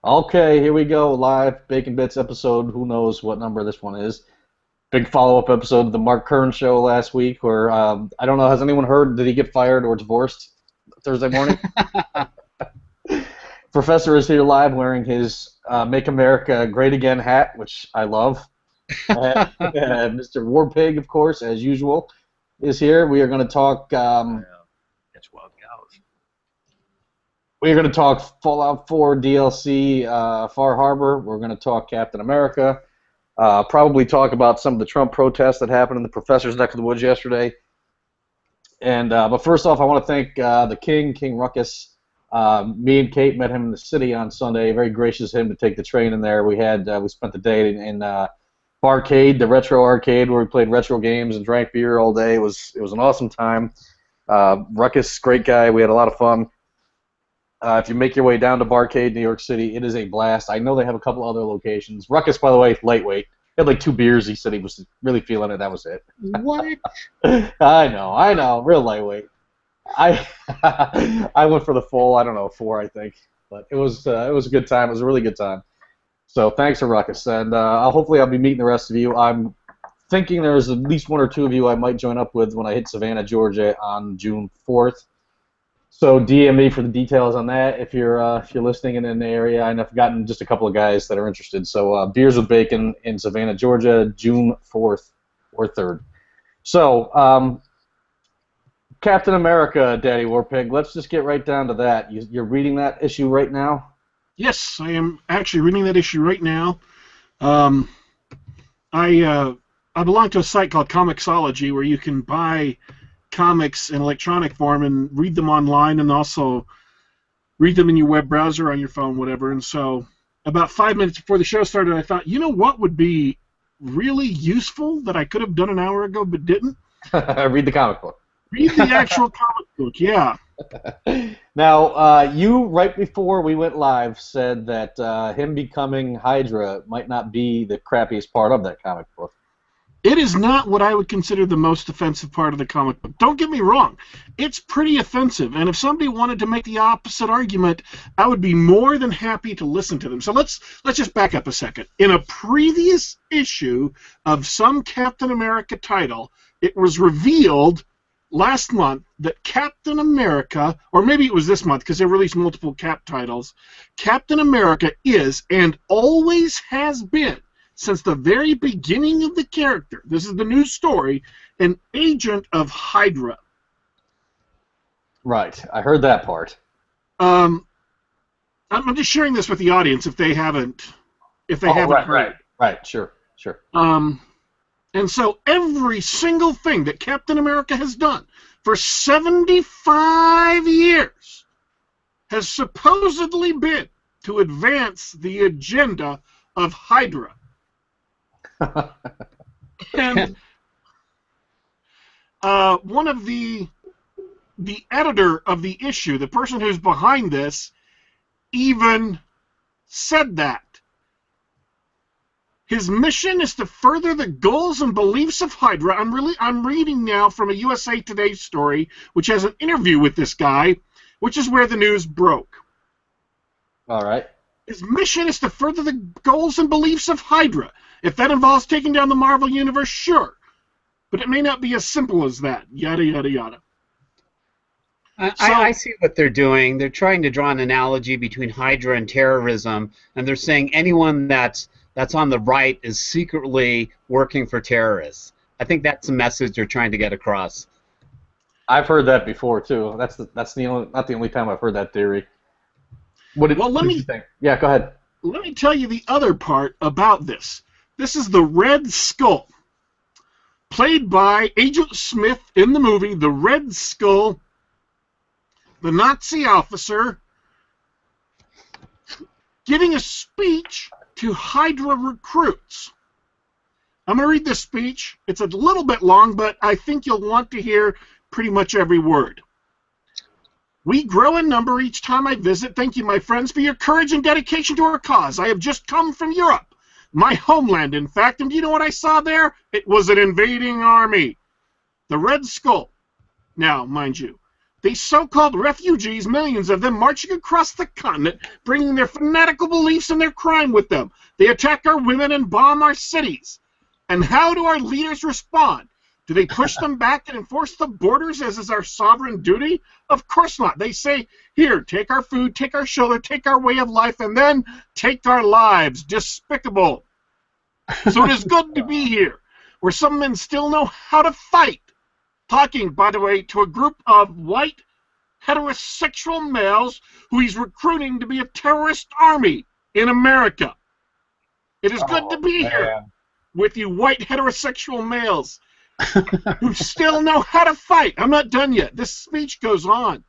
Okay, here we go. Live Bacon Bits episode. Who knows what number this one is? Big follow-up episode of the Mark Kern show last week where, I don't know, has anyone heard, did he get fired or divorced Thursday morning? Professor is here live wearing his Make America Great Again hat, which I love. Mr. Warpig, of course, as usual, is here. We are going to talk... That's wild cows. We're going to talk Fallout 4 DLC, Far Harbor. We're going to talk Captain America. Probably talk about some of the Trump protests that happened in the professor's neck of the woods yesterday. And but first off, I want to thank the King Ruckus. Me and Kate met him in the city on Sunday. Very gracious of him to take the train in there. We spent the day in Barcade, the retro arcade, where we played retro games and drank beer all day. It was an awesome time. Ruckus, great guy. We had a lot of fun. If you make your way down to Barcade, New York City, it is a blast. I know they have a couple other locations. Ruckus, by the way, lightweight. He had like 2 beers. He said he was really feeling it. That was it. What? I know. Real lightweight. I I went for the full, I don't know, 4, I think. But it was a good time. It was a really good time. So thanks to Ruckus. And hopefully I'll be meeting the rest of you. I'm thinking there's at least 1 or 2 of you I might join up with when I hit Savannah, Georgia on June 4th. So DM me for the details on that if you're listening and in the area. And I've gotten just a couple of guys that are interested. So Beers with Bacon in Savannah, Georgia, June 4th or 3rd. So Captain America, Daddy Warpig. Let's just get right down to that. You're reading that issue right now? Yes, I am actually reading that issue right now. I belong to a site called Comixology where you can buy comics in electronic form and read them online and also read them in your web browser on your phone, whatever. And so about 5 minutes before the show started, I thought, you know what would be really useful that I could have done an hour ago but didn't? Read the comic book. Read the actual comic book, yeah. Now, you, right before we went live, said that him becoming Hydra might not be the crappiest part of that comic book. It is not what I would consider the most offensive part of the comic book. Don't get me wrong. It's pretty offensive, and if somebody wanted to make the opposite argument, I would be more than happy to listen to them. So let's just back up a second. In a previous issue of some Captain America title, it was revealed last month that Captain America, or maybe it was this month because they released multiple Cap titles, Captain America is, and always has been, since the very beginning of the character, this is the news story, an agent of Hydra. Right, I heard that part. I'm just sharing this with the audience if they haven't heard. Right, sure. And so every single thing that Captain America has done for 75 years has supposedly been to advance the agenda of Hydra. And one of the editor of the issue, the person who's behind this, even said that his mission is to further the goals and beliefs of Hydra. I'm reading now from a USA Today story, which has an interview with this guy, which is where the news broke. All right. His mission is to further the goals and beliefs of Hydra. If that involves taking down the Marvel Universe, sure. But it may not be as simple as that. Yada, yada, yada. I see what they're doing. They're trying to draw an analogy between Hydra and terrorism, and they're saying anyone that's on the right is secretly working for terrorists. I think that's the message they're trying to get across. I've heard that before too. That's not the only time I've heard that theory. What did you think? Yeah, go ahead. Let me tell you the other part about this. This is the Red Skull, played by Agent Smith in the movie. The Red Skull, the Nazi officer, giving a speech to Hydra recruits. I'm going to read this speech. It's a little bit long, but I think you'll want to hear pretty much every word. We grow in number each time I visit. Thank you, my friends, for your courage and dedication to our cause. I have just come from Europe, my homeland, in fact, and do you know what I saw there? It was an invading army. The Red Skull. Now, mind you, These so-called refugees, millions of them marching across the continent, bringing their fanatical beliefs and their crime with them. They attack our women and bomb our cities. And how do our leaders respond? Do they push them back and enforce the borders as is our sovereign duty? Of course not. They say, here, take our food, take our shelter, take our way of life, and then take our lives. Despicable. So it is good to be here, where some men still know how to fight. Talking, by the way, to a group of white heterosexual males who he's recruiting to be a terrorist army in America. It is good to be here with you white heterosexual males who still know how to fight. I'm not done yet. This speech goes on.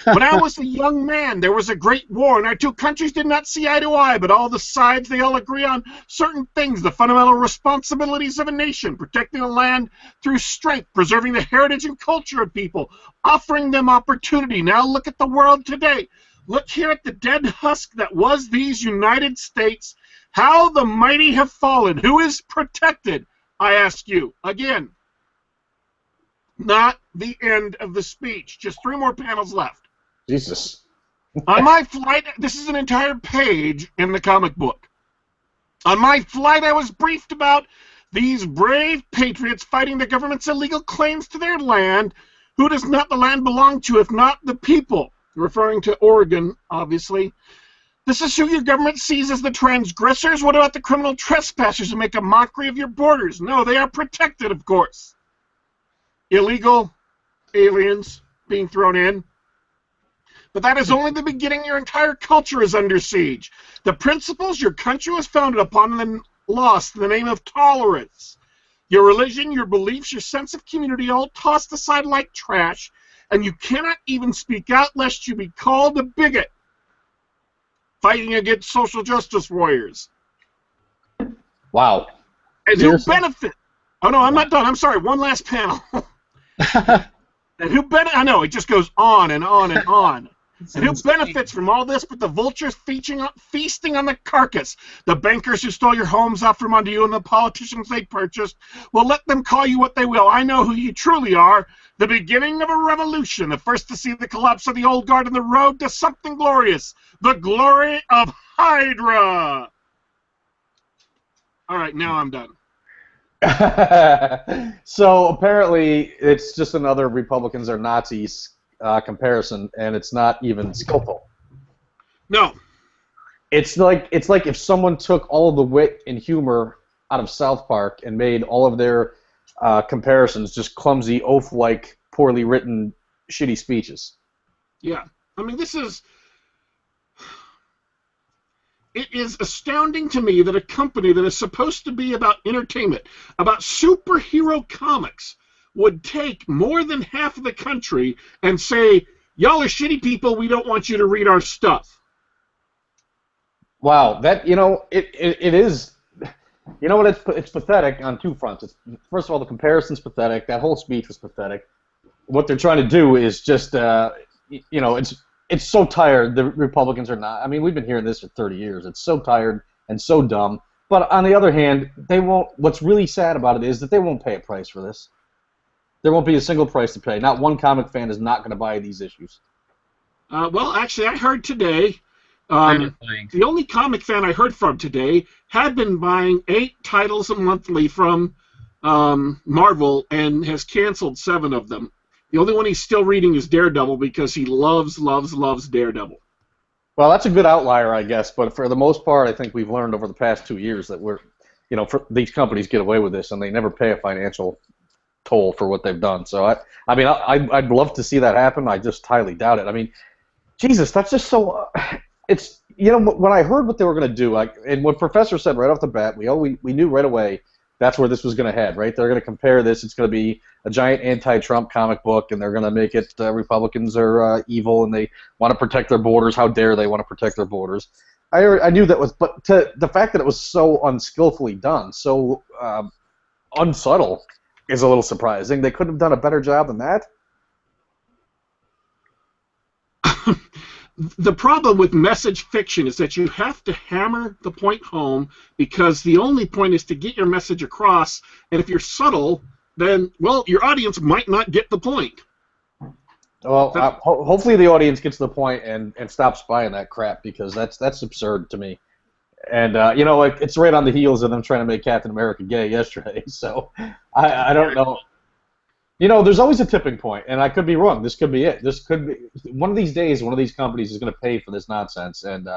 When I was a young man, there was a great war, and our two countries did not see eye to eye, but all the sides, they all agree on certain things, the fundamental responsibilities of a nation, protecting the land through strength, preserving the heritage and culture of people, offering them opportunity. Now look at the world today. Look here at the dead husk that was these United States. How the mighty have fallen. Who is protected? I ask you. Again, not the end of the speech. Just 3 more panels left. Jesus. On my flight, this is an entire page in the comic book. On my flight, I was briefed about these brave patriots fighting the government's illegal claims to their land. Who does not the land belong to if not the people? Referring to Oregon, obviously. This is who your government sees as the transgressors. What about the criminal trespassers who make a mockery of your borders? No, they are protected, of course. Illegal aliens being thrown in. But that is only the beginning. Your entire culture is under siege. The principles your country was founded upon and then lost in the name of tolerance. Your religion, your beliefs, your sense of community all tossed aside like trash, and you cannot even speak out lest you be called a bigot. Fighting against social justice warriors. Wow. And Seriously? who benefit? Oh no, I'm not done. I'm sorry. One last panel. And who benefit? I know it just goes on and on and on. And who benefits from all this but the vultures feasting on the carcass? The bankers who stole your homes out from under you and the politicians they purchased. Well, let them call you what they will. I know who you truly are. The beginning of a revolution. The first to see the collapse of the old guard and the road to something glorious. The glory of Hydra. All right, now I'm done. So apparently it's just another Republicans are Nazis comparison, and it's not even skillful. No. It's like if someone took all of the wit and humor out of South Park and made all of their comparisons just clumsy, oaf-like, poorly written, shitty speeches. Yeah. I mean, it is astounding to me that a company that is supposed to be about entertainment, about superhero comics, would take more than half of the country and say, y'all are shitty people, we don't want you to read our stuff. Wow, that, it is, it's pathetic on 2 fronts. First of all, the comparison's pathetic. That whole speech was pathetic. What they're trying to do is just, it's so tired. The Republicans are not. I mean, we've been hearing this for 30 years. It's so tired and so dumb. But on the other hand, they won't. What's really sad about it is that they won't pay a price for this. There won't be a single price to pay. Not one comic fan is not going to buy these issues. Well, actually, I heard today, the only comic fan I heard from today had been buying 8 titles monthly from Marvel and has canceled 7 of them. The only one he's still reading is Daredevil because he loves Daredevil. Well, that's a good outlier, I guess. But for the most part, I think we've learned over the past 2 years that these companies get away with this and they never pay a financial toll for what they've done. So I'd love to see that happen. I just highly doubt it. I mean, Jesus, that's just so. It's when I heard what they were going to do, and what Professor said right off the bat, we knew right away that's where this was going to head. Right? They're going to compare this. It's going to be a giant anti-Trump comic book, and they're going to make it Republicans are evil and they want to protect their borders. How dare they want to protect their borders? I knew that was, but the fact that it was so unskillfully done, so unsubtle, is a little surprising. They couldn't have done a better job than that. The problem with message fiction is that you have to hammer the point home because the only point is to get your message across, and if you're subtle, then, well, your audience might not get the point. Well, hopefully the audience gets to the point and stops buying that crap, because that's absurd to me. And it's right on the heels of them trying to make Captain America gay yesterday. So I don't know. There's always a tipping point, and I could be wrong. This could be it. This could be one of these days. One of these companies is going to pay for this nonsense. And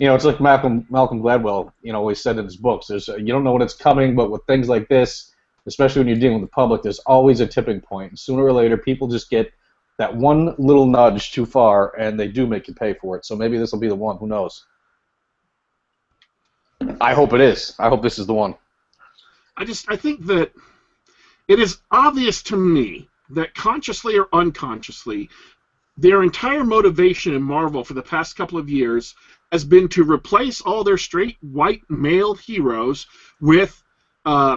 it's like Malcolm Gladwell, always said in his books. You don't know when it's coming, but with things like this, especially when you're dealing with the public, there's always a tipping point. And sooner or later, people just get that one little nudge too far, and they do make you pay for it. So maybe this will be the one. Who knows? I hope it is. I hope this is the one. I think that it is obvious to me that consciously or unconsciously, their entire motivation in Marvel for the past couple of years has been to replace all their straight white male heroes with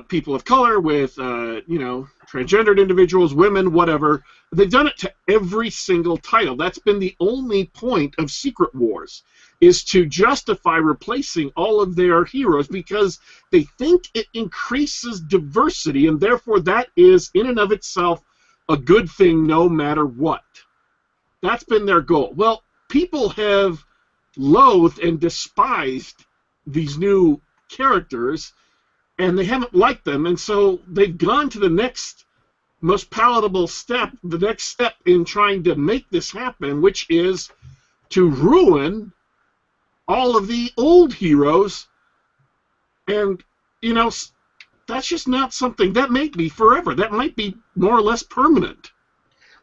people of color, with transgendered individuals, women, whatever. They've done it to every single title. That's been the only point of Secret Wars, is to justify replacing all of their heroes, because they think it increases diversity, and therefore that is in and of itself a good thing no matter what. That's been their goal. Well, people have loathed and despised these new characters, and they haven't liked them, and so they've gone to the next most palatable step, the next step in trying to make this happen, which is to ruin all of the old heroes. And, that's just not something that may be forever. That might be more or less permanent.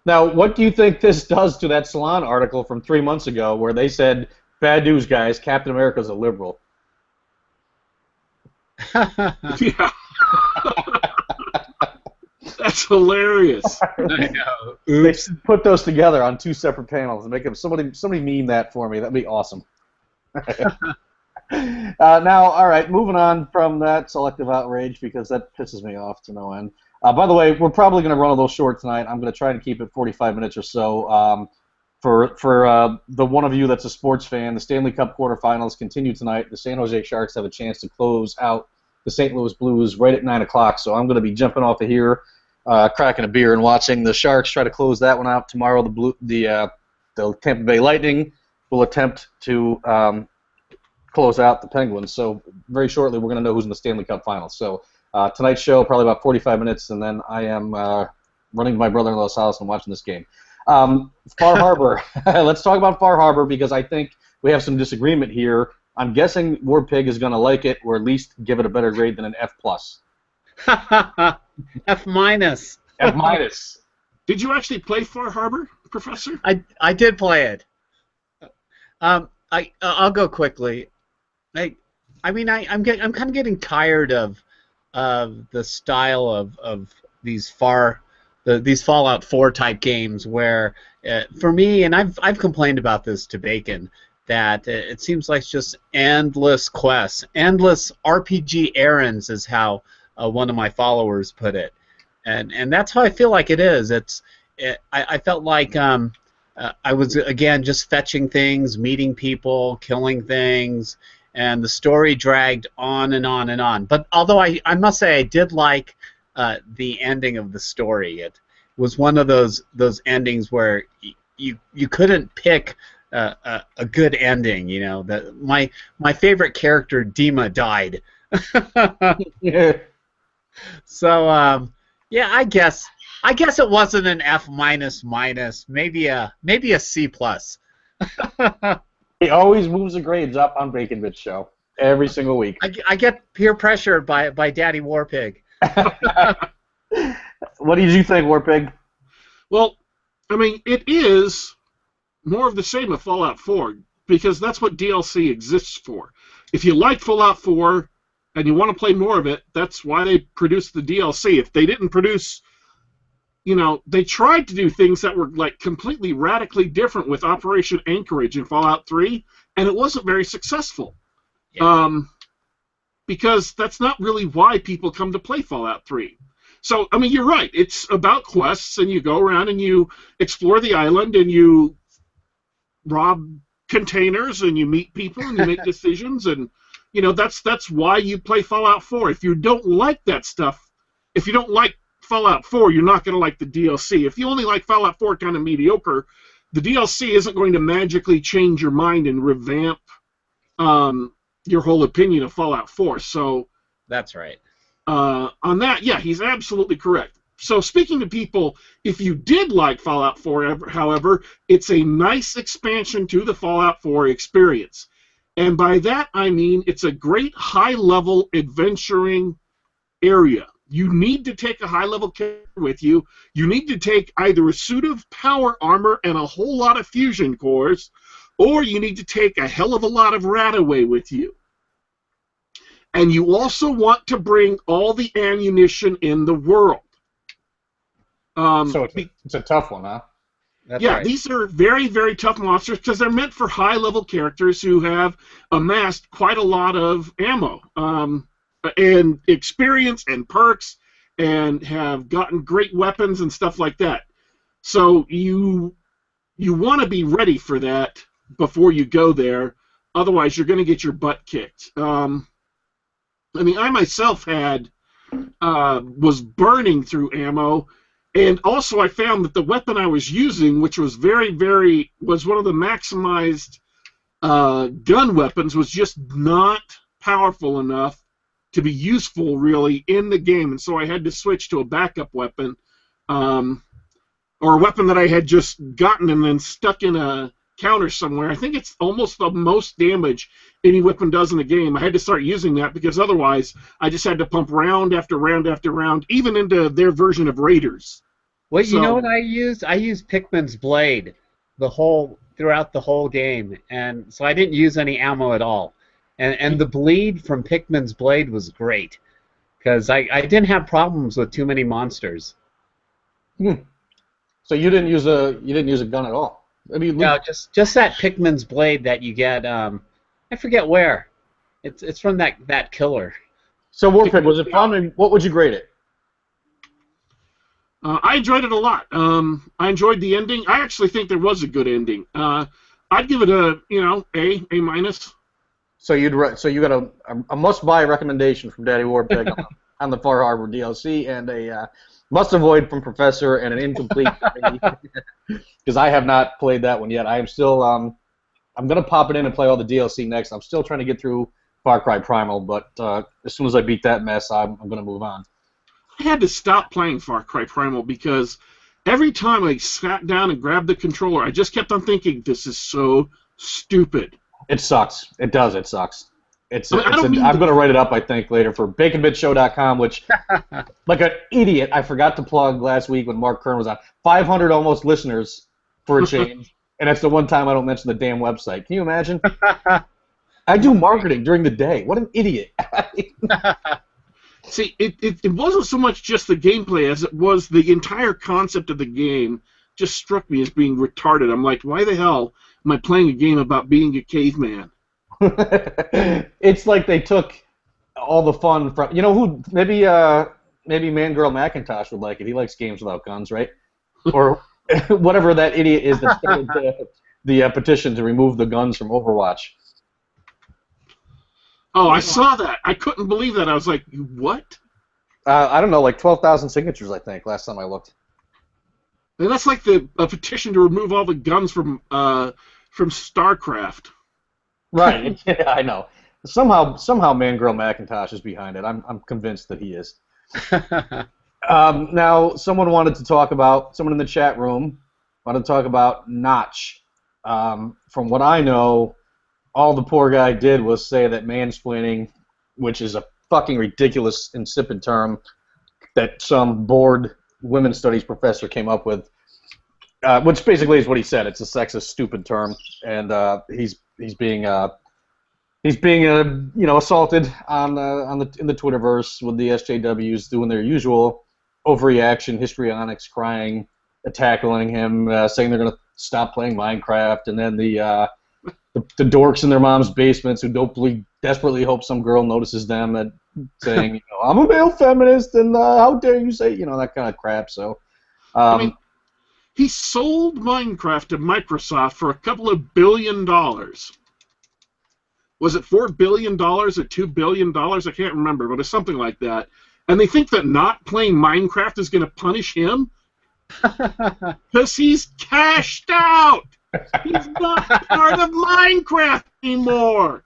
Now, what do you think this does to that Salon article from 3 months ago where they said, bad news, guys, Captain America's a liberal? Yeah. That's hilarious. I know. They should put those together on two separate panels and make them. Somebody meme that for me. That'd be awesome. Now, all right, moving on from that selective outrage, because that pisses me off to no end. By the way, we're probably going to run a little short tonight. I'm going to try to keep it 45 minutes or so. For the one of you that's a sports fan, the Stanley Cup quarterfinals continue tonight. The San Jose Sharks have a chance to close out the St. Louis Blues right at 9 o'clock. So I'm going to be jumping off of here, cracking a beer, and watching the Sharks try to close that one out tomorrow. The Tampa Bay Lightning will attempt to close out the Penguins. So very shortly, we're going to know who's in the Stanley Cup Finals. So tonight's show, probably about 45 minutes, and then I am running to my brother-in-law's house and watching this game. Far Harbor. Let's talk about Far Harbor, because I think we have some disagreement here. I'm guessing War Pig is going to like it, or at least give it a better grade than an F+. F minus. F minus. Did you actually play Far Harbor, Professor? I did play it. I'll go quickly. I'm kind of getting tired of the style of these Fallout 4 type games where, for me, and I've complained about this to Bacon, that it seems like just endless quests, endless RPG errands is how one of my followers put it, and that's how I feel like it is. I felt like I was, again, just fetching things, meeting people, killing things, and the story dragged on and on and on. But although I must say I did like the ending of the story. It was one of those endings where you couldn't pick a good ending. That my favorite character, Dima, died. Yeah. So yeah, I guess it wasn't an F minus, maybe a C plus. He always moves the grades up on Bacon Bitch Show every single week. I get peer pressured by Daddy Warpig. What did you think, Warpig? Well, it is more of the same of Fallout 4, because that's what DLC exists for. If you like Fallout 4 and you want to play more of it, that's why they produced the DLC. If they didn't produce, they tried to do things that were like completely radically different with Operation Anchorage in Fallout 3, and it wasn't very successful. Yeah. Because that's not really why people come to play Fallout 3. So, you're right. It's about quests, and you go around and you explore the island, and you rob containers, and you meet people, and you make decisions, and, that's why you play Fallout 4. If you don't like that stuff, if you don't like Fallout 4, you're not going to like the DLC. If you only like Fallout 4 kind of mediocre, the DLC isn't going to magically change your mind and revamp your whole opinion of Fallout 4. So That's right. on that, yeah, he's absolutely correct. So speaking to people, if you did like Fallout 4, however, it's a nice expansion to the Fallout 4 experience. And by that, I mean it's a great high-level adventuring area. You need to take a high-level character with you. You need to take either a suit of power armor and a whole lot of fusion cores, or you need to take a hell of a lot of Radaway with you. And you also want to bring all the ammunition in the world. So it's a tough one, huh? That's yeah, right. these are very, very tough monsters because they're meant for high-level characters who have amassed quite a lot of ammo and experience and perks and have gotten great weapons and stuff like that. So you want to be ready for that before you go there. Otherwise, you're going to get your butt kicked. I mean, I myself was burning through ammo. And also, I found that the weapon I was using, which was was one of the maximized gun weapons, was just not powerful enough to be useful, really, in the game. And so I had to switch to a backup weapon, or a weapon that I had just gotten and then stuck in a counter somewhere. I think it's almost the most damage any weapon does in the game. I had to start using that because otherwise I just had to pump round after round after round, even into their version of Raiders. Well, you know what I used? I used Pikmin's blade throughout the whole game, and so I didn't use any ammo at all. And the bleed from Pikmin's blade was great because I didn't have problems with too many monsters. So you didn't use a gun at all? I mean, No, just that Pikmin's blade that you get. I forget where. It's from that killer. So Warpig, was it fun? And what would you grade it? I enjoyed it a lot. I enjoyed the ending. I actually think there was a good ending. I'd give it a A minus. So you got a must-buy recommendation from Daddy Warpig on the Far Harbor DLC, and a must-avoid from Professor, and an incomplete because I have not played that one yet. I am still I'm gonna pop it in and play all the DLC next. I'm still trying to get through Far Cry Primal, but as soon as I beat that mess, I'm gonna move on. I had to stop playing Far Cry Primal because every time I sat down and grabbed the controller, I just kept on thinking, this is so stupid. It sucks. It does. It sucks. I'm going to write it up, I think, later for baconbitshow.com, which, like an idiot, I forgot to plug last week when Mark Kern was on. 500 almost listeners for a change, and that's the one time I don't mention the damn website. Can you imagine? I do marketing during the day. What an idiot. See, it wasn't so much just the gameplay as it was the entire concept of the game just struck me as being retarded. I'm like, why the hell am I playing a game about being a caveman? It's like they took all the fun from who maybe Man Girl Macintosh would like it. He likes games without guns, right? Or whatever that idiot is that started the petition to remove the guns from Overwatch. Oh, I saw that. I couldn't believe that. I was like, what? I don't know, like 12,000 signatures, I think, last time I looked. And that's like a petition to remove all the guns from StarCraft. Right. Yeah, I know. Somehow Man Girl Macintosh is behind it. I'm convinced that he is. Now, someone in the chat room wanted to talk about Notch. From what I know, all the poor guy did was say that mansplaining, which is a fucking ridiculous, insipid term that some bored women's studies professor came up with, which basically is what he said. It's a sexist, stupid term, and he's being assaulted in the Twitterverse with the SJWs doing their usual overreaction, histrionics, crying, tackling him, saying they're going to stop playing Minecraft, and then the dorks in their mom's basements who desperately hope some girl notices them and saying, I'm a male feminist, and how dare you say, that kind of crap. So, I mean, he sold Minecraft to Microsoft for a couple of $1 billion. Was it $4 billion or $2 billion? I can't remember, but it's something like that. and they think that not playing Minecraft is going to punish him because he's cashed out. He's not part of Minecraft anymore.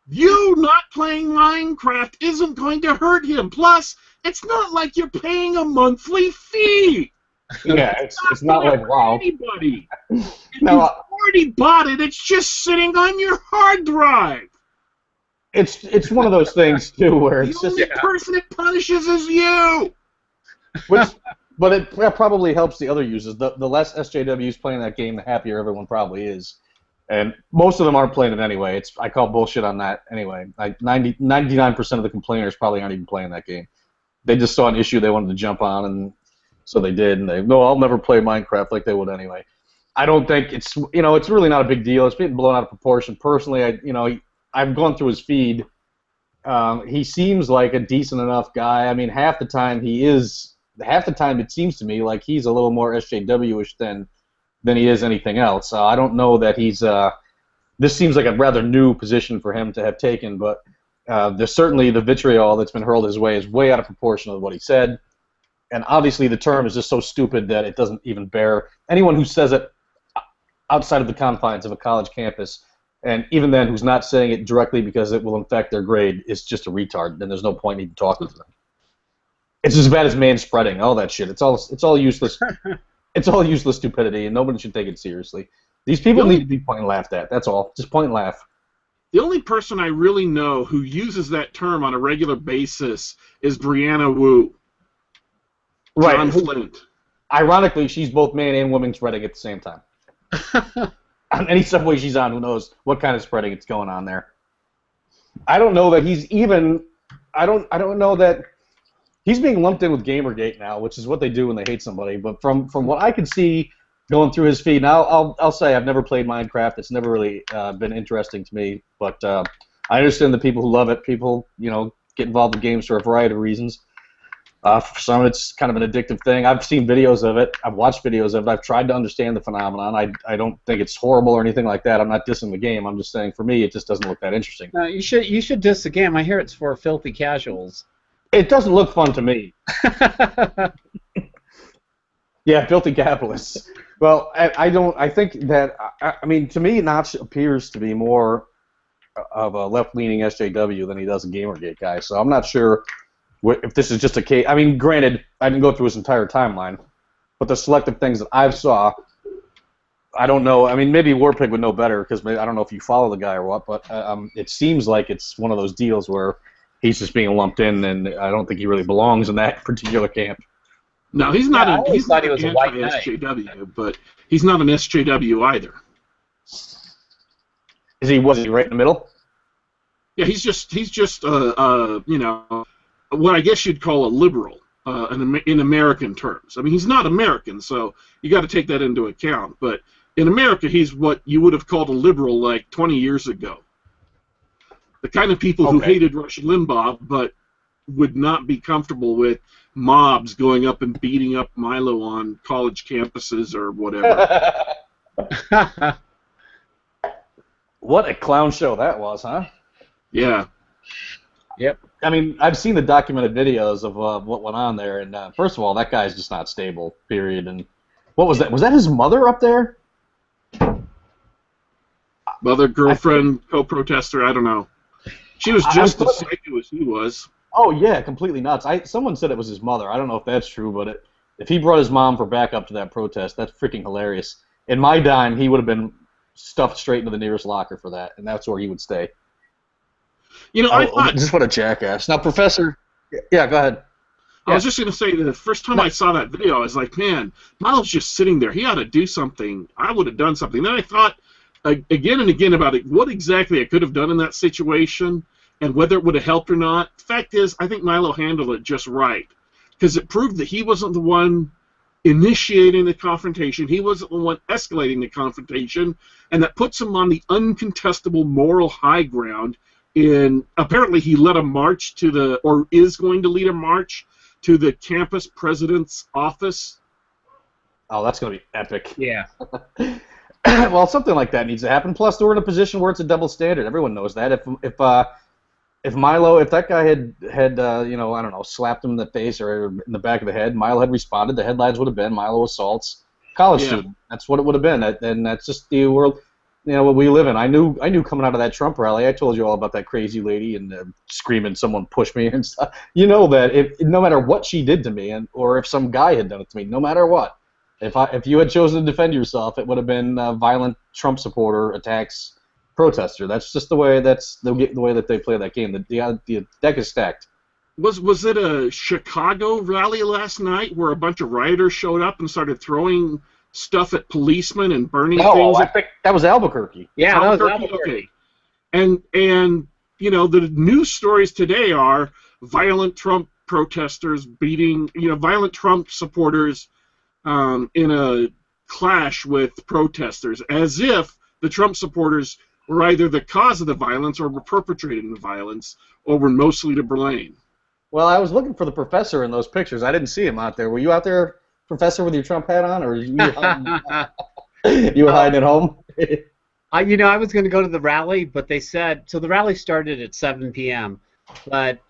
You not playing Minecraft isn't going to hurt him. Plus, it's not like you're paying a monthly fee. Yeah, it's not like WoW. Anybody. If No, you've already bought it, it's just sitting on your hard drive. it's one of those things too where it's The just only person it punishes is you. but it probably helps the other users. The less SJWs playing that game, the happier everyone probably is. And most of them aren't playing it anyway. I call bullshit on that anyway. Like 99% of the complainers probably aren't even playing that game. They just saw an issue they wanted to jump on, and so they did. And I'll never play Minecraft like they would anyway. I don't think it's really not a big deal. It's being blown out of proportion. Personally, I've gone through his feed. He seems like a decent enough guy. I mean, half the time it seems to me like he's a little more SJW-ish than he is anything else. I don't know that he's. This seems like a rather new position for him to have taken, but there's certainly the vitriol that's been hurled his way is way out of proportion with what he said, and obviously the term is just so stupid that it doesn't even bear. Anyone who says it outside of the confines of a college campus, and even then who's not saying it directly because it will affect their grade, is just a retard. Then there's no point in even talking to them. It's as bad as man-spreading, all that shit. It's all useless. It's all useless stupidity, and nobody should take it seriously. These people need to be point and laughed at. That's all. Just point and laugh. The only person I really know who uses that term on a regular basis is Brianna Wu. Right. John Flint. Ironically, she's both man and woman spreading at the same time. On any subway she's on, who knows what kind of spreading it's going on there. I don't know that he's even. I don't know that. He's being lumped in with Gamergate now, which is what they do when they hate somebody. But from what I can see going through his feed, now I'll say I've never played Minecraft. It's never really been interesting to me. But I understand the people who love it. People, get involved with games for a variety of reasons. For some, it's kind of an addictive thing. I've seen videos of it. I've watched videos of it. I've tried to understand the phenomenon. I don't think it's horrible or anything like that. I'm not dissing the game. I'm just saying for me, it just doesn't look that interesting. No, you should diss the game. I hear it's for filthy casuals. It doesn't look fun to me. Yeah, filthy capitalists. Well, I think that. I mean, to me, Notch appears to be more of a left-leaning SJW than he does a Gamergate guy. So I'm not sure if this is just a case. I mean, granted, I didn't go through his entire timeline, but the selective things that I've saw, I don't know. I mean, maybe Warpig would know better because I don't know if you follow the guy or what, but it seems like it's one of those deals where he's just being lumped in, and I don't think he really belongs in that particular camp. No, he's not. Yeah, He's not he an was a white knight. SJW, but he's not an SJW either. Was he right in the middle? Yeah, he's just what I guess you'd call a liberal in American terms. I mean, he's not American, so you got to take that into account. But in America, he's what you would have called a liberal like 20 years ago. The kind of people who hated Rush Limbaugh, but would not be comfortable with mobs going up and beating up Milo on college campuses or whatever. What a clown show that was, huh? Yeah. Yep. I mean, I've seen the documented videos of what went on there, and first of all, that guy's just not stable, period. And what was that? Was that his mother up there? Mother, girlfriend, co-protester, I don't know. She was just as psycho as he was. Oh, yeah, completely nuts. Someone said it was his mother. I don't know if that's true, but if he brought his mom for backup to that protest, that's freaking hilarious. In my dime, he would have been stuffed straight into the nearest locker for that, and that's where he would stay. I thought... Just what a jackass. Now, Professor... Yeah, go ahead. I was just going to say that the first time I saw that video, I was like, man, Milo's just sitting there. He ought to do something. I would have done something. Then I thought again and again about it, what exactly I could have done in that situation and whether it would have helped or not. The fact is, I think Milo handled it just right because it proved that he wasn't the one initiating the confrontation. He wasn't the one escalating the confrontation, and that puts him on the uncontestable moral high ground. Apparently he led a march or is going to lead a march to the campus president's office. Oh, that's going to be epic. Yeah. Well, something like that needs to happen. Plus, we're in a position where it's a double standard. Everyone knows that. if that guy had you know, I don't know, slapped him in the face or in the back of the head, Milo had responded. The headlines would have been Milo assaults college student. That's what it would have been. And that's just the world, you know, what we live in. I knew coming out of that Trump rally. I told you all about that crazy lady and screaming, "Someone push me!" and stuff. You know that no matter what she did to me, or if some guy had done it to me, no matter what, if you had chosen to defend yourself, it would have been violent Trump supporter attacks protester. That's just the way the way that they play that game. The deck is stacked. Was it a Chicago rally last night where a bunch of rioters showed up and started throwing stuff at policemen and burning things? I think that was Albuquerque. Yeah, that was Albuquerque. Albuquerque. Okay. And you know, the news stories today are violent Trump protesters beating, you know, violent Trump supporters in a clash with protesters, as if the Trump supporters were either the cause of the violence or were perpetrating the violence, or were mostly to blame. Well, I was looking for the professor in those pictures. I didn't see him out there. Were you out there, Professor, with your Trump hat on, or were you you were hiding at home? You know, I was going to go to the rally, but they said, so the rally started at 7 p.m., but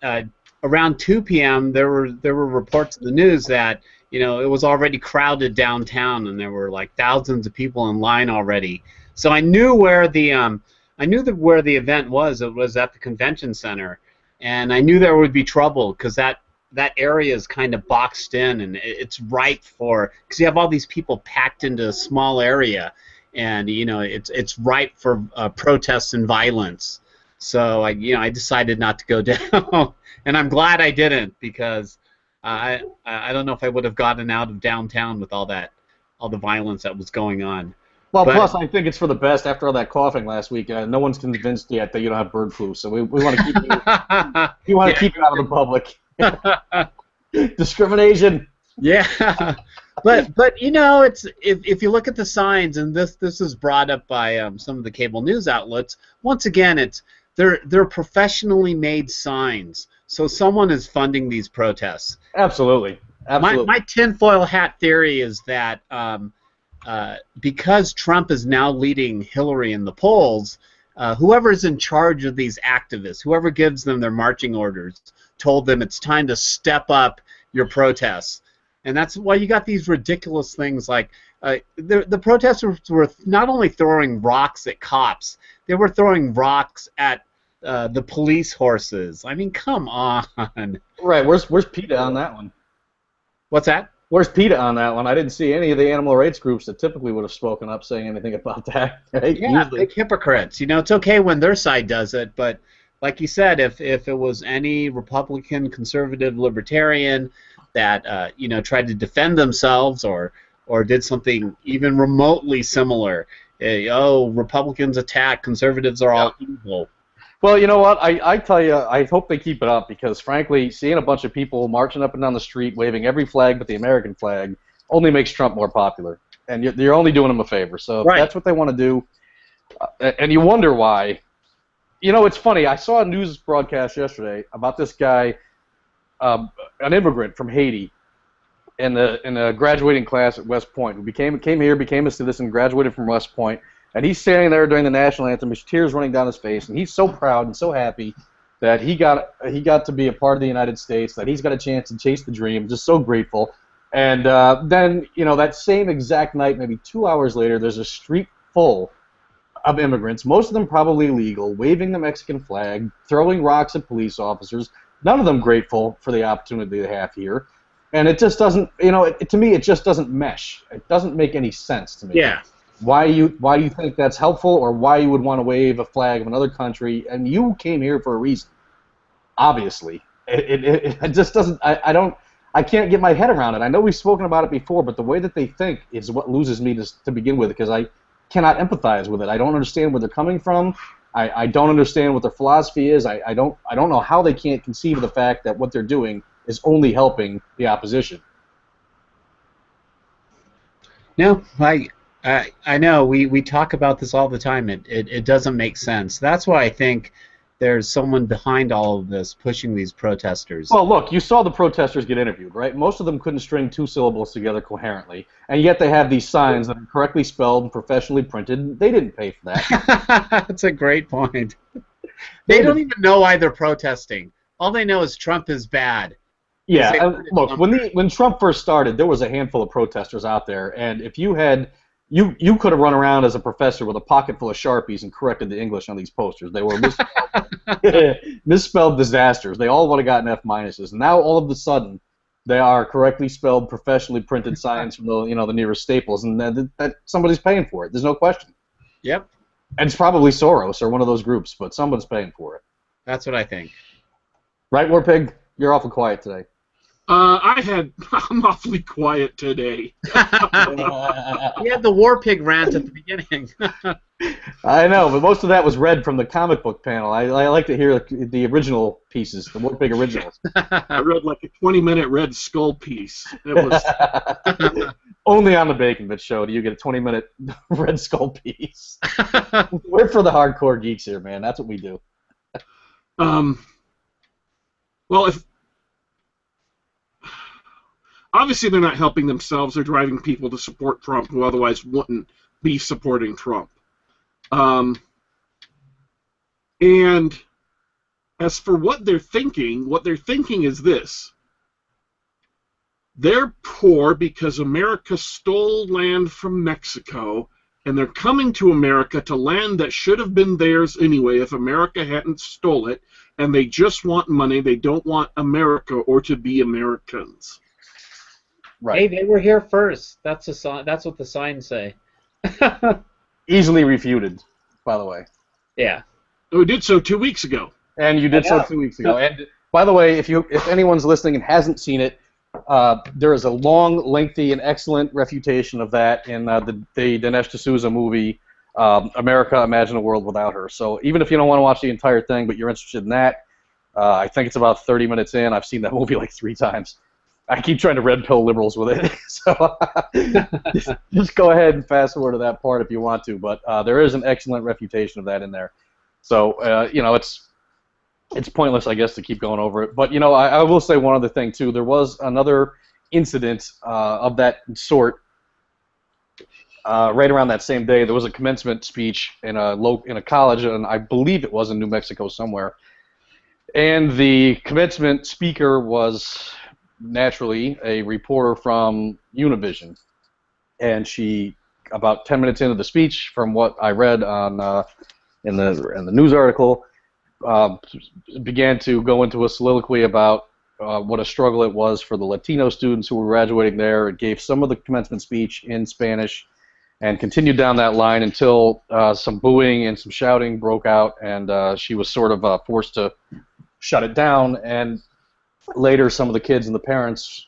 around 2 p.m. there were reports in the news that, you know, it was already crowded downtown, and there were like thousands of people in line already. So I knew where the event was. It was at the convention center, and I knew there would be trouble because that area is kind of boxed in, and it's ripe for, because you have all these people packed into a small area, and you know it's ripe for protests and violence. So I decided not to go down, and I'm glad I didn't, because I don't know if I would have gotten out of downtown with all the violence that was going on. Well, plus I think it's for the best after all that coughing last week. No one's convinced yet that you don't have bird flu, so we want to keep you keep it out of the public. Discrimination. Yeah, but you know, it's if you look at the signs, and this is brought up by some of the cable news outlets. Once again, they're professionally made signs, so someone is funding these protests. Absolutely. My tinfoil hat theory is that because Trump is now leading Hillary in the polls, whoever's in charge of these activists, whoever gives them their marching orders, told them it's time to step up your protests. And that's why you got these ridiculous things like the protesters were not only throwing rocks at cops, they were throwing rocks at the police horses. I mean, come on. Right, where's PETA on that one? What's that? Where's PETA on that one? I didn't see any of the animal rights groups that typically would have spoken up saying anything about that. Right? Yeah, Usually. big hypocrites. You know, it's okay when their side does it, but like you said, if it was any Republican, conservative, libertarian that you know, tried to defend themselves or did something even remotely similar, Republicans attack, conservatives are all evil. Well, you know what? I tell you, I hope they keep it up, because, frankly, seeing a bunch of people marching up and down the street waving every flag but the American flag only makes Trump more popular. And you're only doing him a favor. So if that's what they want to do, and you wonder why. You know, it's funny. I saw a news broadcast yesterday about this guy, an immigrant from Haiti, in a graduating class at West Point, who came here, became a citizen, graduated from West Point. And he's standing there during the national anthem, with tears running down his face, and he's so proud and so happy that he got to be a part of the United States, that he's got a chance to chase the dream, just so grateful. And then, you know, that same exact night, maybe 2 hours later, there's a street full of immigrants, most of them probably illegal, waving the Mexican flag, throwing rocks at police officers, none of them grateful for the opportunity they have here. And it just doesn't, you know, to me, it just doesn't mesh. It doesn't make any sense to me. Yeah. Why you think that's helpful, or why you would want to wave a flag of another country? And you came here for a reason. Obviously, it just doesn't. I can't get my head around it. I know we've spoken about it before, but the way that they think is what loses me to begin with, because I cannot empathize with it. I don't understand where they're coming from. I don't understand what their philosophy is. I don't know how they can't conceive of the fact that what they're doing is only helping the opposition. No, I know we talk about this all the time. It doesn't make sense. That's why I think there's someone behind all of this pushing these protesters. Well, look, you saw the protesters get interviewed, right? Most of them couldn't string two syllables together coherently, and yet they have these signs that are correctly spelled and professionally printed. They didn't pay for that. That's a great point. They don't even know why they're protesting. All they know is Trump is bad. Yeah, look, when Trump first started, there was a handful of protesters out there, and if you had, you could have run around as a professor with a pocket full of Sharpies and corrected the English on these posters. They were misspelled disasters. They all would have gotten F-minuses. Now, all of a sudden, they are correctly spelled, professionally printed science from the nearest Staples, and that somebody's paying for it. There's no question. Yep. And it's probably Soros or one of those groups, but someone's paying for it. That's what I think. Right, Warpig? You're awful quiet today. I'm awfully quiet today. You had the War Pig rant at the beginning. I know, but most of that was read from the comic book panel. I like to hear the original pieces, the War Pig originals. I read like a 20-minute Red Skull piece. It was only on the Bacon Bit show do you get a 20-minute Red Skull piece. We're for the hardcore geeks here, man. That's what we do. Well, obviously they're not helping themselves. They're driving people to support Trump who otherwise wouldn't be supporting Trump. And as for what they're thinking is this. They're poor because America stole land from Mexico, and they're coming to America to land that should have been theirs anyway if America hadn't stole it, and they just want money. They don't want America or to be Americans. Right. Hey, they were here first. That's what the signs say. Easily refuted, by the way. Yeah. We did so 2 weeks ago. And you did so 2 weeks ago. And by the way, if anyone's listening and hasn't seen it, there is a long, lengthy, and excellent refutation of that in the Dinesh D'Souza movie, America, Imagine a World Without Her. So even if you don't want to watch the entire thing, but you're interested in that, I think it's about 30 minutes in. I've seen that movie like 3 times. I keep trying to red pill liberals with it, so just go ahead and fast forward to that part if you want to. But there is an excellent refutation of that in there. So it's pointless, I guess, to keep going over it. But I will say one other thing too. There was another incident of that sort right around that same day. There was a commencement speech in a college, and I believe it was in New Mexico somewhere. And the commencement speaker was naturally a reporter from Univision, and she, about 10 minutes into the speech, from what I read on in the news article, began to go into a soliloquy about what a struggle it was for the Latino students who were graduating there. It gave some of the commencement speech in Spanish and continued down that line until some booing and some shouting broke out, and she was sort of forced to shut it down. And later, some of the kids and the parents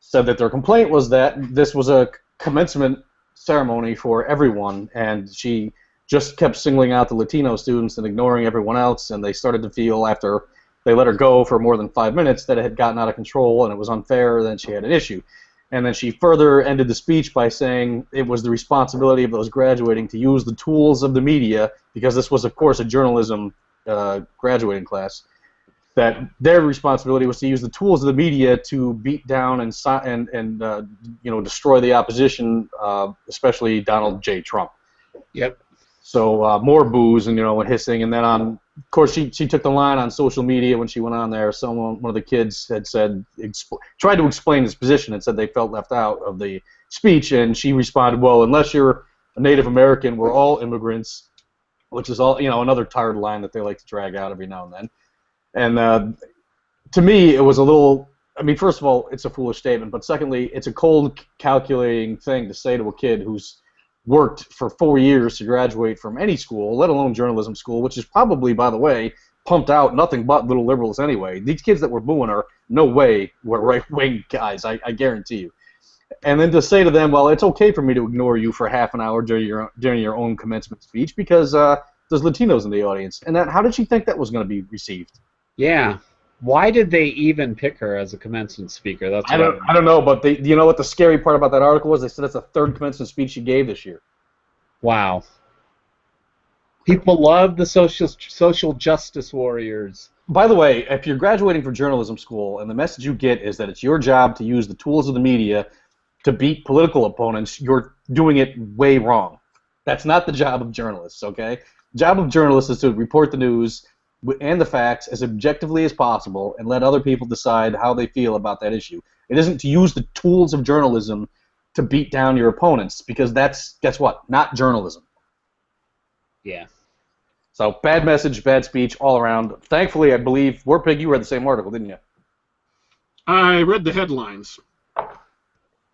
said that their complaint was that this was a commencement ceremony for everyone, and she just kept singling out the Latino students and ignoring everyone else, and they started to feel, after they let her go for more than 5 minutes, that it had gotten out of control and it was unfair, and then she had an issue. And then she further ended the speech by saying it was the responsibility of those graduating to use the tools of the media, because this was, of course, a journalism graduating class, that their responsibility was to use the tools of the media to beat down and destroy the opposition, especially Donald J. Trump. Yep. So more boos and and hissing, and then of course she took the line on social media when she went on there. One of the kids had said, tried to explain his position and said they felt left out of the speech, and she responded, "Well, unless you're a Native American, we're all immigrants," which is all another tired line that they like to drag out every now and then. And to me, it was a little. I mean, first of all, it's a foolish statement, but secondly, it's a cold, calculating thing to say to a kid who's worked for 4 years to graduate from any school, let alone journalism school, which is probably, by the way, pumped out nothing but little liberals anyway. These kids that were booing her, no way were right-wing guys, I guarantee you. And then to say to them, well, it's okay for me to ignore you for half an hour during your own commencement speech because there's Latinos in the audience. And how did she think that was going to be received? Yeah. Why did they even pick her as a commencement speaker? That's I don't know, but you know what the scary part about that article was? They said it's the third commencement speech she gave this year. Wow. People love the social justice warriors. By the way, if you're graduating from journalism school and the message you get is that it's your job to use the tools of the media to beat political opponents, you're doing it way wrong. That's not the job of journalists, okay? job of journalists is to report the news and the facts as objectively as possible and let other people decide how they feel about that issue. It isn't to use the tools of journalism to beat down your opponents, because that's, guess what, not journalism. Yeah. So bad message, bad speech all around. Thankfully, I believe, Warpig, you read the same article, didn't you? I read the headlines.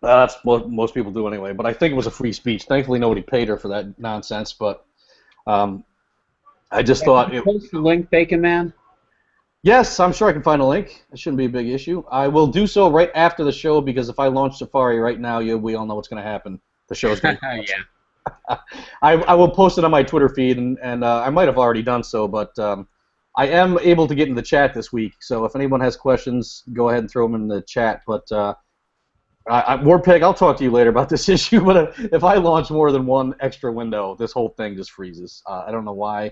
That's what most people do anyway, but I think it was a free speech. Thankfully, nobody paid her for that nonsense, but I just thought... Post the link, Bacon Man? Yes, I'm sure I can find a link. It shouldn't be a big issue. I will do so right after the show, because if I launch Safari right now, we all know what's going to happen. The show's going to Yeah. I will post it on my Twitter feed, and I might have already done so, but I am able to get in the chat this week, so if anyone has questions, go ahead and throw them in the chat. But Warpig, I'll talk to you later about this issue, but if I launch more than one extra window, this whole thing just freezes. I don't know why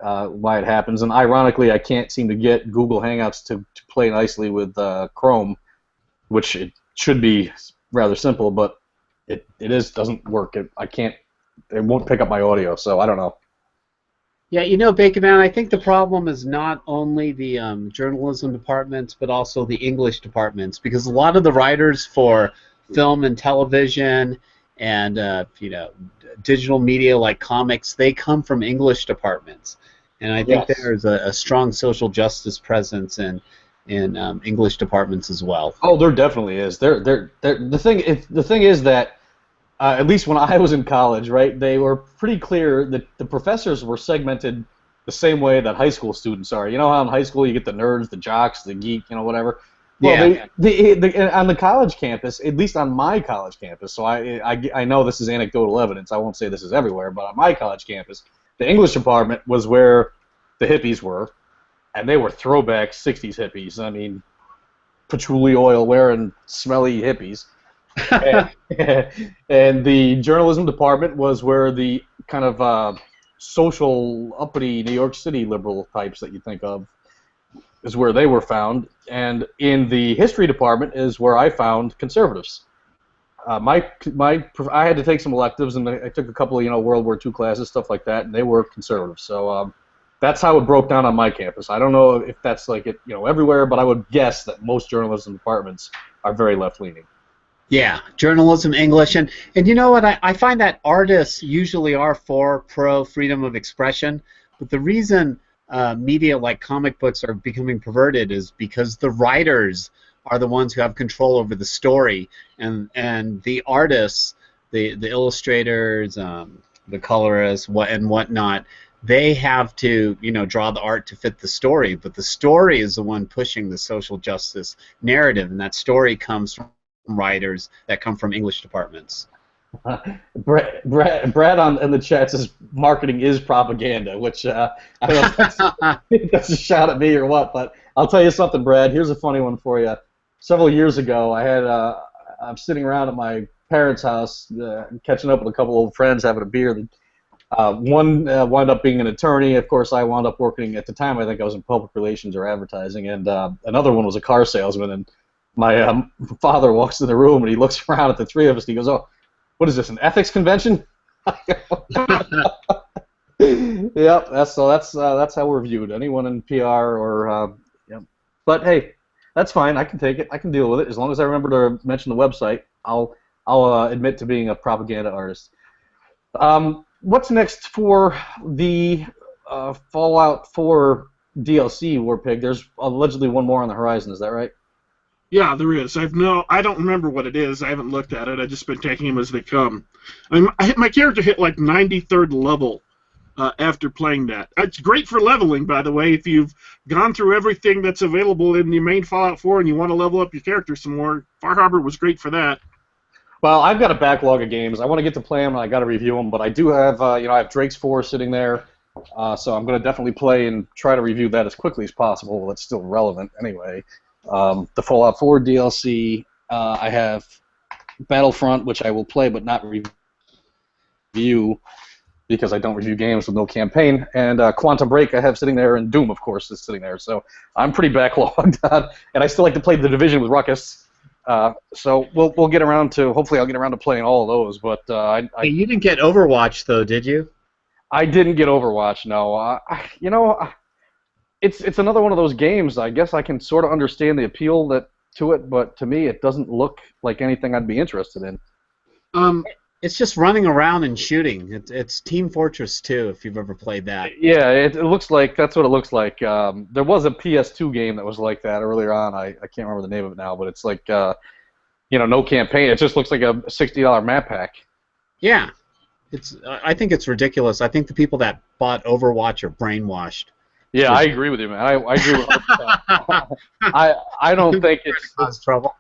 it happens, and ironically, I can't seem to get Google Hangouts to play nicely with Chrome, which it should be rather simple, but it doesn't work. It won't pick up my audio, so I don't know. Yeah, you know, Bacon Man, I think the problem is not only the journalism departments, but also the English departments, because a lot of the writers for film and television and digital media like comics, they come from English departments, and I think there's a strong social justice presence in English departments as well. Oh, there definitely is. The thing is that at least when I was in college, right, they were pretty clear that the professors were segmented the same way that high school students are. You know how in high school you get the nerds, the jocks, the geek, whatever. Well, Yeah. On the college campus, at least on my college campus, so I know this is anecdotal evidence. I won't say this is everywhere, but on my college campus, the English department was where the hippies were, and they were throwback 60s hippies. I mean, patchouli oil wearing smelly hippies. And the journalism department was where the kind of social, uppity New York City liberal types that you think of is where they were found. And in the history department is where I found conservatives. I had to take some electives, and I took a couple of World War II classes, stuff like that, and they were conservatives. So that's how it broke down on my campus. I don't know if that's like it everywhere, but I would guess that most journalism departments are very left-leaning. Yeah, journalism, English, and you know what? I find that artists usually are pro freedom of expression, but the reason media like comic books are becoming perverted is because the writers are the ones who have control over the story, and the artists, the illustrators, the colorists, and whatnot, they have to draw the art to fit the story, but the story is the one pushing the social justice narrative, and that story comes from writers that come from English departments. Brad in the chat says marketing is propaganda, which I don't know if that's a shot at me or what, but I'll tell you something, Brad. Here's a funny one for you. Several years ago, I'm sitting around at my parents' house, catching up with a couple old friends, having a beer. One wound up being an attorney. Of course, I wound up working at the time. I think I was in public relations or advertising, and another one was a car salesman. And my father walks in the room, and he looks around at the three of us, and he goes, "Oh, what is this, an ethics convention?" Yep, that's how we're viewed. Anyone in PR or but hey, that's fine. I can take it. I can deal with it as long as I remember to mention the website. I'll admit to being a propaganda artist. What's next for the Fallout 4 DLC, Warpig? There's allegedly one more on the horizon. Is that right? Yeah, there is. I don't remember what it is. I haven't looked at it. I've just been taking them as they come. My character hit like 93rd level after playing that. It's great for leveling, by the way. If you've gone through everything that's available in the main Fallout 4 and you want to level up your character some more, Far Harbor was great for that. Well, I've got a backlog of games. I want to get to play them, and I got to review them. But I do have, I have Drake's 4 sitting there, so I'm going to definitely play and try to review that as quickly as possible. Well, it's still relevant anyway. The Fallout 4 DLC. I have Battlefront, which I will play but not review because I don't review games with no campaign. And Quantum Break I have sitting there, and Doom, of course, is sitting there. So I'm pretty backlogged, and I still like to play The Division with Ruckus. So we'll get around to, hopefully I'll get around to playing all of those. But Hey, you didn't get Overwatch though, did you? I didn't get Overwatch. No, it's another one of those games. I guess I can sort of understand the appeal to it, but to me, it doesn't look like anything I'd be interested in. Um, It's just running around and shooting. It's Team Fortress 2, if you've ever played that. Yeah, it looks like that's what it looks like. There was a PS2 game that was like that earlier on. I can't remember the name of it now, but it's like no campaign. It just looks like a $60 map pack. Yeah, I think it's ridiculous. I think the people that bought Overwatch are brainwashed. Yeah, I agree with you, man. I agree with 100%. I don't think it's Cause trouble.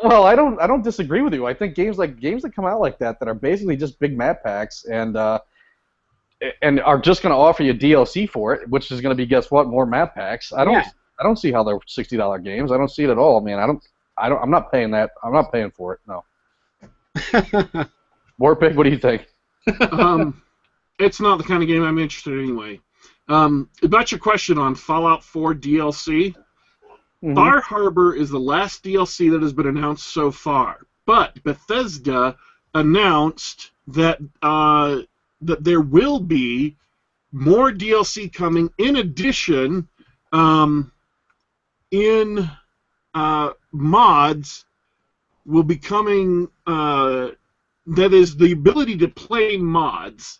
well. I don't disagree with you. I think games that come out like that are basically just big map packs and are just going to offer you DLC for it, which is going to be, guess what, more map packs. I don't see how they're $60 games. I don't see it at all, man. I'm not paying that. I'm not paying for it. No. Warpig, what do you think? It's not the kind of game I'm interested in anyway. About your question on Fallout 4 DLC, Far Harbor is the last DLC that has been announced so far. But Bethesda announced that that there will be more DLC coming. In addition, mods will be coming. That is the ability to play mods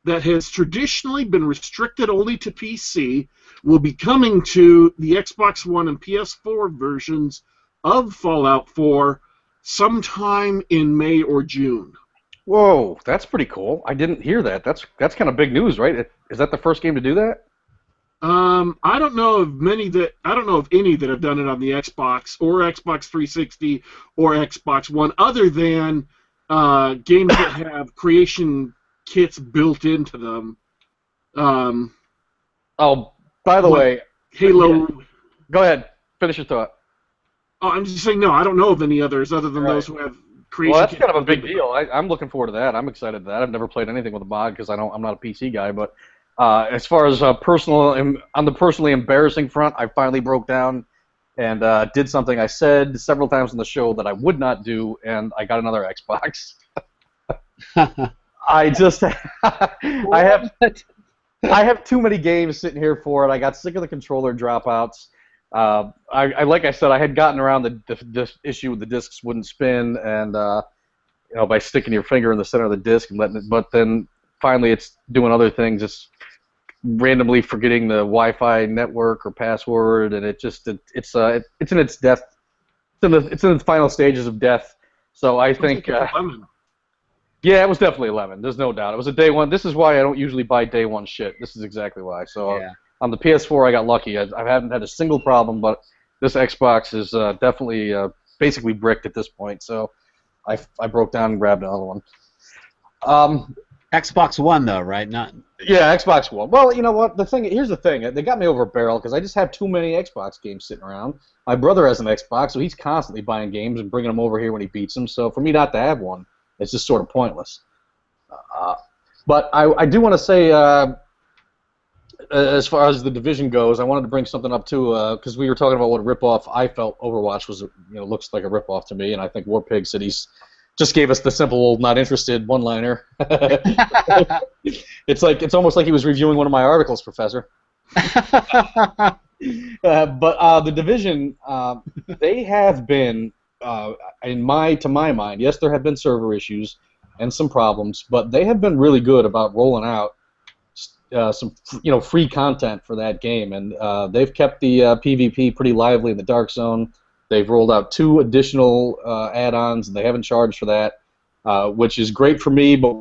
that has traditionally been restricted only to PC will be coming to the Xbox One and PS4 versions of Fallout 4 sometime in May or June. Whoa, that's pretty cool. I didn't hear that. That's kind of big news, right? Is that the first game to do that? I don't know of any that have done it on the Xbox or Xbox 360 or Xbox One, other than games that have creation kits built into them. Oh, by the way, Halo. Yeah. Go ahead. Finish your thought. Oh, I'm just saying, no, I don't know of any others other than those who have creation. Well, that's kits kind of a big built deal. I'm looking forward to that. I'm excited to that. I've never played anything with a mod because I'm not a PC guy. But as far as on the personally embarrassing front, I finally broke down and did something I said several times on the show that I would not do, and I got another Xbox. I have too many games sitting here for it. I got sick of the controller dropouts. Like I said, I had gotten around the issue with the discs wouldn't spin, and by sticking your finger in the center of the disc and letting it. But then finally, it's doing other things. It's randomly forgetting the Wi-Fi network or password, and it's in its death. It's in its final stages of death. So I think. Yeah, it was definitely 11. There's no doubt. It was a day one. This is why I don't usually buy day one shit. This is exactly why. So on the PS4, I got lucky. I haven't had a single problem, but this Xbox is definitely basically bricked at this point. So I broke down and grabbed another one. Xbox One, though, right? Yeah, Xbox One. Well, you know what? Here's the thing. They got me over a barrel because I just have too many Xbox games sitting around. My brother has an Xbox, so he's constantly buying games and bringing them over here when he beats them. So for me not to have one, it's just sort of pointless. But I do want to say, as far as the Division goes, I wanted to bring something up too, because we were talking about what a ripoff I felt Overwatch was. Looks like a ripoff to me, and I think Warpig said he's just gave us the simple "not interested" one-liner. It's almost like he was reviewing one of my articles, Professor. But the Division, they have been. To my mind, yes, there have been server issues and some problems, but they have been really good about rolling out some free content for that game, and they've kept the PvP pretty lively in the Dark Zone. They've rolled out 2 additional add-ons, and they haven't charged for that, which is great for me, but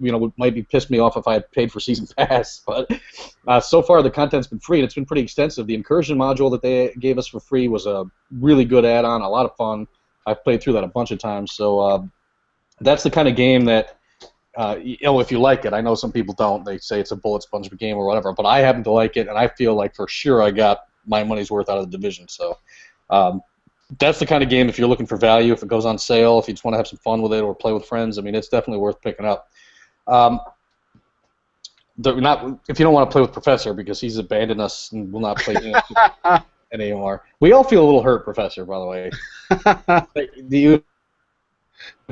it might be pissed me off if I had paid for Season Pass. But so far the content's been free, and it's been pretty extensive. The Incursion module that they gave us for free was a really good add-on, a lot of fun. I've played through that a bunch of times, so that's the kind of game that, if you like it, I know some people don't. They say it's a bullet sponge game or whatever, but I happen to like it, and I feel like for sure I got my money's worth out of the Division. So that's the kind of game, if you're looking for value, if it goes on sale, if you just want to have some fun with it or play with friends, I mean, it's definitely worth picking up. If you don't want to play with Professor because he's abandoned us and will not play anymore. We all feel a little hurt, Professor, by the way. Do you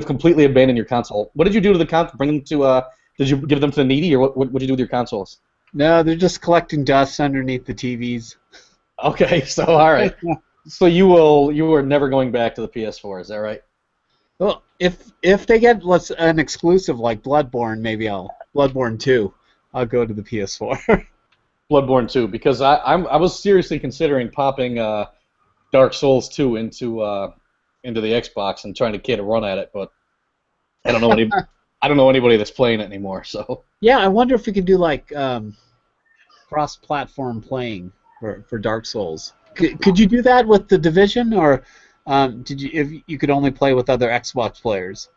completely abandon your console? What did you do to the console? Bring them to Did you give them to the needy, or what did you do with your consoles? No, they're just collecting dust underneath the TVs. Okay, so all right. So you are never going back to the PS4, is that right? Well, if they get an exclusive like Bloodborne, maybe Bloodborne 2, I'll go to the PS4. Bloodborne 2, because I was seriously considering popping Dark Souls 2 into the Xbox and trying to get a run at it, but I don't know anybody that's playing it anymore. So Yeah, I wonder if we could do like cross-platform playing for Dark Souls. Could you do that with the Division, or did you if you could only play with other Xbox players?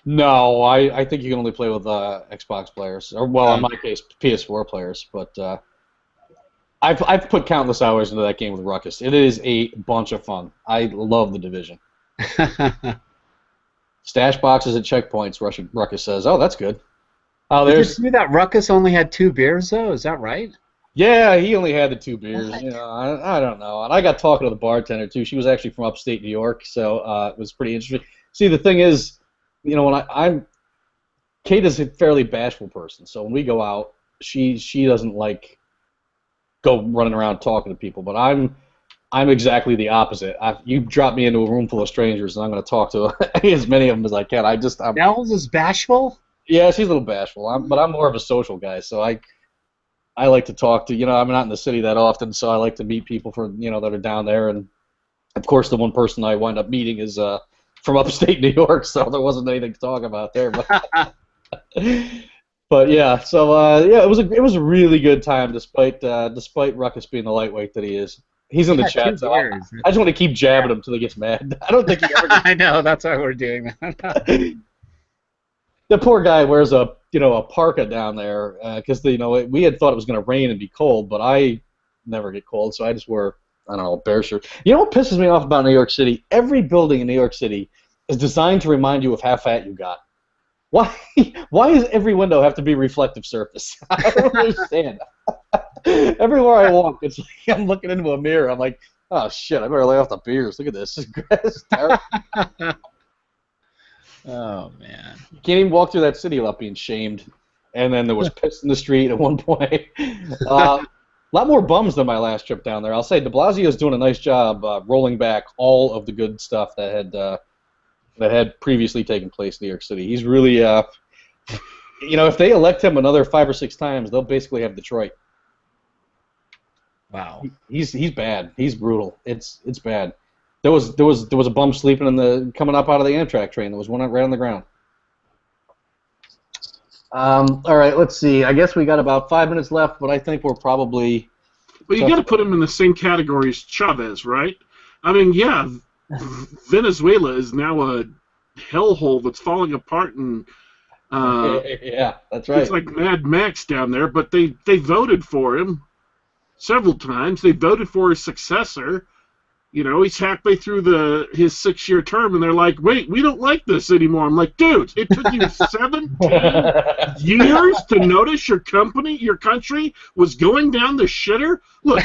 no, I think you can only play with Xbox players, or well, in my case, PS4 players. But I've put countless hours into that game with Ruckus. It is a bunch of fun. I love the Division. Stash boxes at checkpoints. Ruckus says, "Oh, that's good." Oh, there's. Did you see that Ruckus only had 2 beers though? Is that right? Yeah, he only had the 2 beers. You know, I don't know. And I got talking to the bartender too. She was actually from upstate New York, so it was pretty interesting. See, the thing is, you know, when Kate is a fairly bashful person, so when we go out, she doesn't like go running around talking to people. But I'm exactly the opposite. You drop me into a room full of strangers, and I'm going to talk to as many of them as I can. Nels is bashful? Yeah, she's a little bashful. But I'm more of a social guy, so I like to talk to, I'm not in the city that often, so I like to meet people that are down there. And of course, the one person I wind up meeting is from upstate New York, so there wasn't anything to talk about there. But yeah, so yeah, it was a really good time, despite Ruckus being the lightweight that he is. He's in the chat, so I just want to keep jabbing him until he gets mad. I don't think he ever. I know, that's why we're doing that. The poor guy wears a parka down there because we had thought it was going to rain and be cold, but I never get cold, so I just wear, I don't know, a bear shirt. You know what pisses me off about New York City? Every building in New York City is designed to remind you of how fat you got. Why does every window have to be reflective surface? I don't understand. Everywhere I walk, it's like I'm looking into a mirror. I'm like, oh shit, I better lay off the beers. Look at this. This is terrible. Oh, man. You can't even walk through that city without being shamed. And then there was piss in the street at one point. A lot more bums than my last trip down there. I'll say de Blasio's doing a nice job rolling back all of the good stuff that had previously taken place in New York City. He's really, if they elect him another 5 or 6 times, they'll basically have Detroit. Wow. He's bad. He's brutal. It's bad. There was a bum sleeping coming up out of the Amtrak train. There was one right on the ground. All right, let's see. I guess we got about 5 minutes left, but I think we're probably. Well, you got to put him in the same category as Chavez, right? I mean, yeah, Venezuela is now a hellhole that's falling apart, and yeah, that's right. It's like Mad Max down there. But they voted for him several times. They voted for his successor. He's halfway through his 6-year term, and they're like, wait, we don't like this anymore. I'm like, dude, it took you 17 years to notice your country was going down the shitter? Look,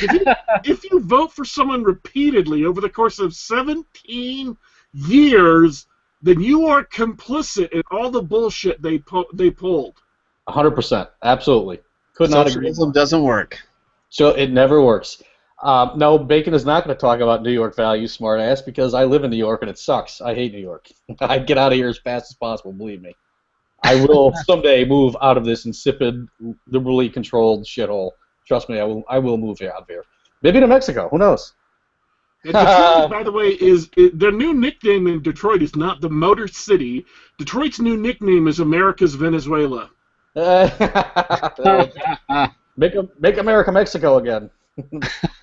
if you vote for someone repeatedly over the course of 17 years, then you are complicit in all the bullshit they pulled. 100%. Absolutely. Could not agree. Socialism doesn't work. So it never works. No, Bacon is not going to talk about New York values, smartass, because I live in New York and it sucks. I hate New York. I'd get out of here as fast as possible, believe me. I will someday move out of this insipid, liberally controlled shithole. Trust me, I will move out here. Maybe to Mexico. Who knows? Detroit, by the way, their new nickname in Detroit is not the Motor City. Detroit's new nickname is America's Venezuela. Make America Mexico again.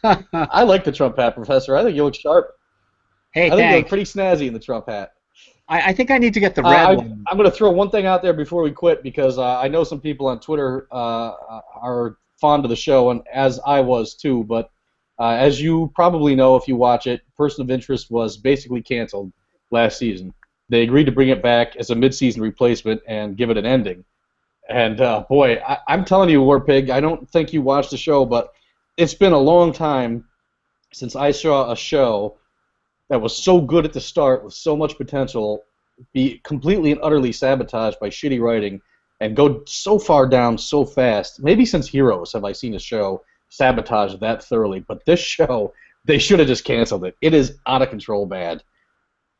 I like the Trump hat, Professor. I think you look sharp. Hey, I think you look pretty snazzy in the Trump hat. I think I need to get the red one. I'm going to throw one thing out there before we quit, because I know some people on Twitter are fond of the show, and as I was too. But as you probably know if you watch it, Person of Interest was basically canceled last season. They agreed to bring it back as a mid-season replacement and give it an ending. And boy, I'm telling you, Warpig, I don't think you watched the show, but it's been a long time since I saw a show that was so good at the start with so much potential be completely and utterly sabotaged by shitty writing and go so far down so fast. Maybe since Heroes have I seen a show sabotage that thoroughly, but this show, they should have just canceled it. It is out of control bad.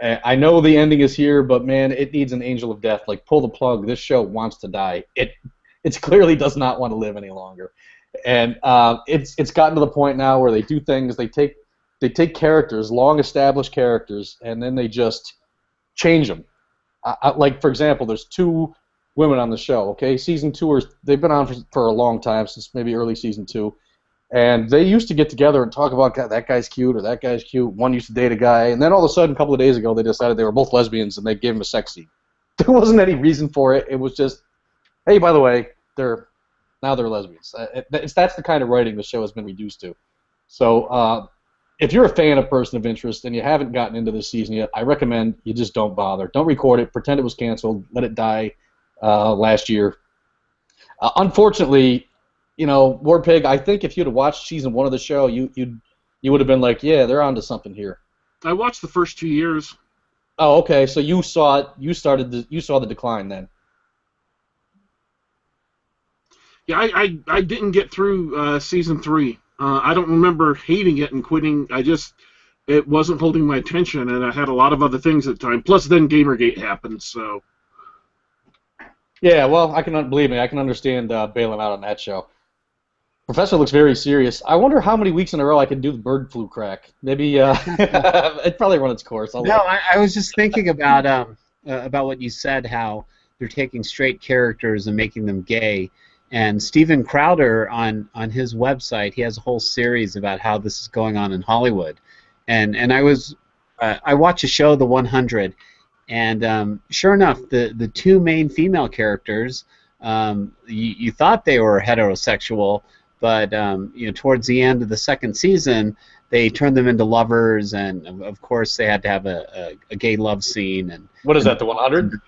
I know the ending is here, but man, it needs an angel of death. Like, pull the plug. This show wants to die. It clearly does not want to live any longer, and it's gotten to the point now where they do things. They take characters, long established characters, and then they just change them. Like, for example, there's 2 women on the show. Okay, season 2 they've been on for a long time, since maybe early season 2. And they used to get together and talk about, God, that guy's cute or that guy's cute. One used to date a guy, and then all of a sudden, a couple of days ago, they decided they were both lesbians, and they gave him a sex scene. There wasn't any reason for it. It was just, hey, by the way, now they're lesbians. That's the kind of writing the show has been reduced to. So if you're a fan of Person of Interest and you haven't gotten into this season yet, I recommend you just don't bother. Don't record it. Pretend it was canceled. Let it die last year. Unfortunately, War Pig, I think if you'd have watched season 1 of the show, you would have been like, yeah, they're onto something here. I watched the first 2 years. Oh, okay. So you saw it. You saw the decline then. Yeah, I didn't get through season 3. I don't remember hating it and quitting. It wasn't holding my attention, and I had a lot of other things at the time. Plus, then Gamergate happened, so. Yeah, well, I can understand bailing out on that show. Professor looks very serious. I wonder how many weeks in a row I can do the bird flu crack. Maybe it probably run its course. I was just thinking about what you said, how they're taking straight characters and making them gay. And Steven Crowder on his website, he has a whole series about how this is going on in Hollywood. And I watch a show, The 100, and sure enough, the 2 main female characters, you thought they were heterosexual. But towards the end of the 2nd season, they turned them into lovers, and of course they had to have a gay love scene. And what is that? The 100?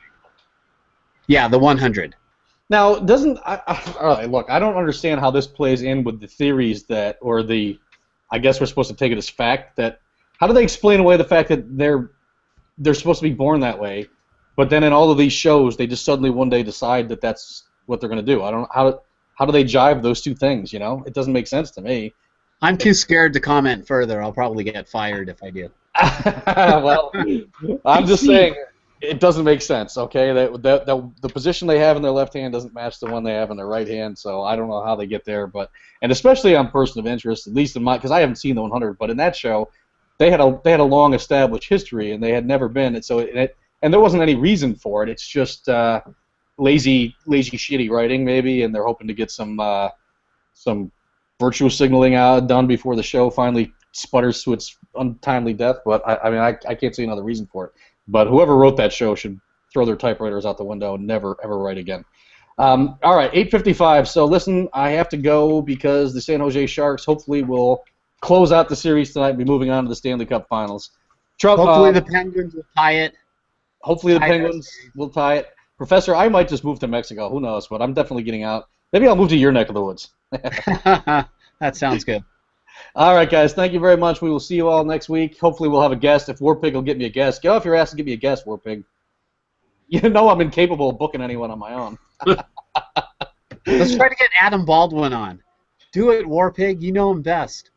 Yeah, The 100. Now, all right, look, I don't understand how this plays in with the theories I guess we're supposed to take it as fact that. How do they explain away the fact that they're supposed to be born that way, but then in all of these shows they just suddenly one day decide that that's what they're going to do? I don't know how do they jive those 2 things, It doesn't make sense to me. I'm too scared to comment further. I'll probably get fired if I do. Well, I'm just saying it doesn't make sense, okay? The position they have in their left hand doesn't match the one they have in their right hand, so I don't know how they get there. And especially on Person of Interest, at least in because I haven't seen the 100, but in that show, they had a long established history, and they had never been, and there wasn't any reason for it. It's just lazy, shitty writing, maybe, and they're hoping to get some virtue signaling done before the show finally sputters to its untimely death. But I can't see another reason for it. But whoever wrote that show should throw their typewriters out the window and never ever write again. All right, 8:55. So listen, I have to go because the San Jose Sharks hopefully will close out the series tonight and be moving on to the Stanley Cup Finals. Hopefully the Penguins will tie it. Hopefully the Penguins will tie it. Professor, I might just move to Mexico. Who knows? But I'm definitely getting out. Maybe I'll move to your neck of the woods. That sounds good. All right, guys. Thank you very much. We will see you all next week. Hopefully we'll have a guest. If Warpig will get me a guest, get off your ass and get me a guest, Warpig. You know I'm incapable of booking anyone on my own. Let's try to get Adam Baldwin on. Do it, Warpig. You know him best.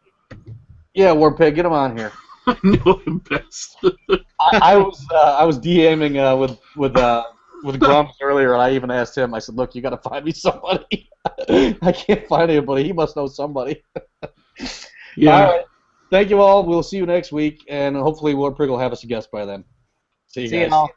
Yeah, Warpig, get him on here. I know him best. I was DMing with Grumps earlier, and I even asked him. I said, "Look, you got to find me somebody. I can't find anybody. He must know somebody." Yeah. All right. Thank you all. We'll see you next week, and hopefully Warpig will have us a guest by then. See you guys. See y'all.